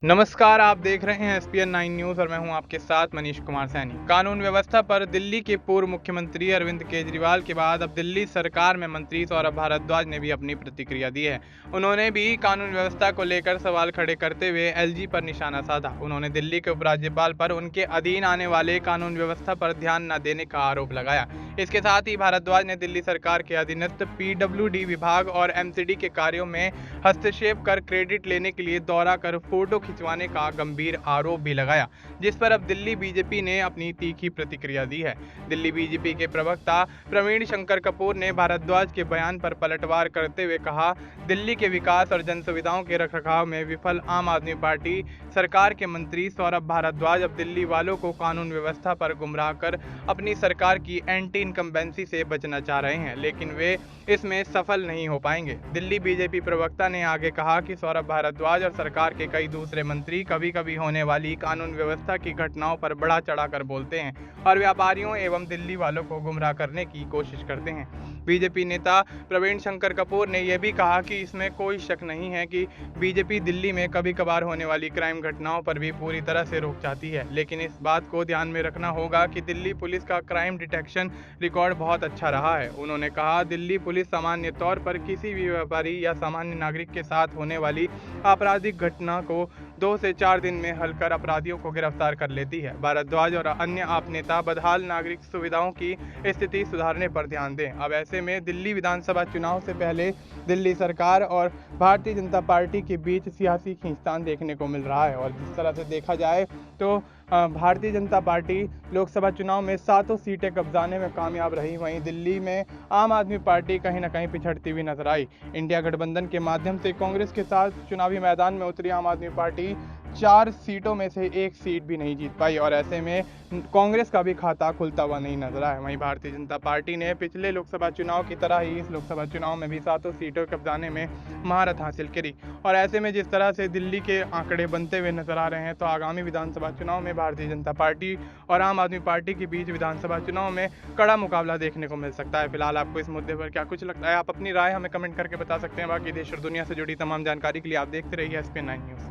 नमस्कार, आप देख रहे हैं एसपीएन 9 न्यूज़ और मैं हूं आपके साथ मनीष कुमार सैनी। कानून व्यवस्था पर दिल्ली के पूर्व मुख्यमंत्री अरविंद केजरीवाल के बाद अब दिल्ली सरकार में मंत्री सौरभ भारद्वाज ने भी अपनी प्रतिक्रिया दी है। उन्होंने भी कानून व्यवस्था को लेकर सवाल खड़े करते हुए एलजी पर निशाना साधा। उन्होंने दिल्ली के उपराज्यपाल पर उनके अधीन आने वाले कानून व्यवस्था पर ध्यान न देने का आरोप लगाया। इसके साथ ही भारद्वाज ने दिल्ली सरकार के अधीनस्थ पीडब्ल्यूडी विभाग और एमसीडी के कार्यों में हस्तक्षेप कर क्रेडिट लेने के लिए दौरा कर फोटो खिंचवाने का गंभीर आरोप भी लगाया, जिस पर अब दिल्ली बीजेपी ने अपनी तीखी प्रतिक्रिया दी है। दिल्ली बीजेपी के प्रवक्ता प्रवीण शंकर कपूर ने भारद्वाज के बयान पर पलटवार करते हुए कहा, दिल्ली के विकास और जन सुविधाओं के रखरखाव में विफल आम आदमी पार्टी सरकार के मंत्री सौरभ भारद्वाज अब दिल्ली वालों को कानून व्यवस्था पर गुमराह कर अपनी सरकार की एंटी इनकम्बेंसी से बचना चाह रहे हैं, लेकिन वे इसमें सफल नहीं हो पाएंगे। दिल्ली बीजेपी प्रवक्ता ने आगे कहा कि सौरभ भारद्वाज और सरकार के कई दूसरे मंत्री कभी कभी होने वाली कानून व्यवस्था की घटनाओं पर बढ़ा चढ़ाकर बोलते हैं और व्यापारियों एवं दिल्ली वालों को गुमराह करने की कोशिश करते हैं। बीजेपी नेता प्रवीण शंकर कपूर ने यह भी कहा कि इसमें कोई शक नहीं है कि बीजेपी दिल्ली में कभी कभार होने वाली क्राइम घटनाओं पर भी पूरी तरह से रोक चाहती है, लेकिन इस बात को ध्यान में रखना होगा कि दिल्ली पुलिस का क्राइम डिटेक्शन रिकॉर्ड बहुत अच्छा रहा है। उन्होंने कहा, दिल्ली पुलिस सामान्य तौर पर किसी भी व्यापारी या सामान्य नागरिक के साथ होने वाली आपराधिक घटना को 2 से 4 दिन में हल कर अपराधियों को गिरफ्तार कर लेती है। भारद्वाज और अन्य आप नेता बदहाल नागरिक सुविधाओं की स्थिति सुधारने पर ध्यान दें। अब ऐसे में दिल्ली विधानसभा चुनाव से पहले दिल्ली सरकार और भारतीय जनता पार्टी के बीच सियासी खींचतान देखने को मिल रहा है और जिस तरह से देखा जाए तो भारतीय जनता पार्टी लोकसभा चुनाव में 7 सीटें कब्जाने में कामयाब रही, वहीं दिल्ली में आम आदमी पार्टी कहीं ना कहीं पिछड़ती हुई नजर आई। इंडिया गठबंधन के माध्यम से कांग्रेस के साथ चुनावी मैदान में उतरी आम आदमी पार्टी 4 सीटों में से 1 सीट भी नहीं जीत पाई और ऐसे में कांग्रेस का भी खाता खुलता हुआ नहीं नजर आया। वहीं भारतीय जनता पार्टी ने पिछले लोकसभा चुनाव की तरह ही इस लोकसभा चुनाव में भी 7 सीटों कब्जाने में महारत हासिल करी और ऐसे में जिस तरह से दिल्ली के आंकड़े बनते हुए नजर आ रहे हैं तो आगामी विधानसभा चुनाव में भारतीय जनता पार्टी और आम आदमी पार्टी के बीच विधानसभा चुनाव में कड़ा मुकाबला देखने को मिल सकता है। फिलहाल आपको इस मुद्दे पर क्या कुछ लगता है, आप अपनी राय हमें कमेंट करके बता सकते हैं। बाकी देश और दुनिया से जुड़ी तमाम जानकारी के लिए आप देखते रहिए एसपीएन 9 न्यूज़।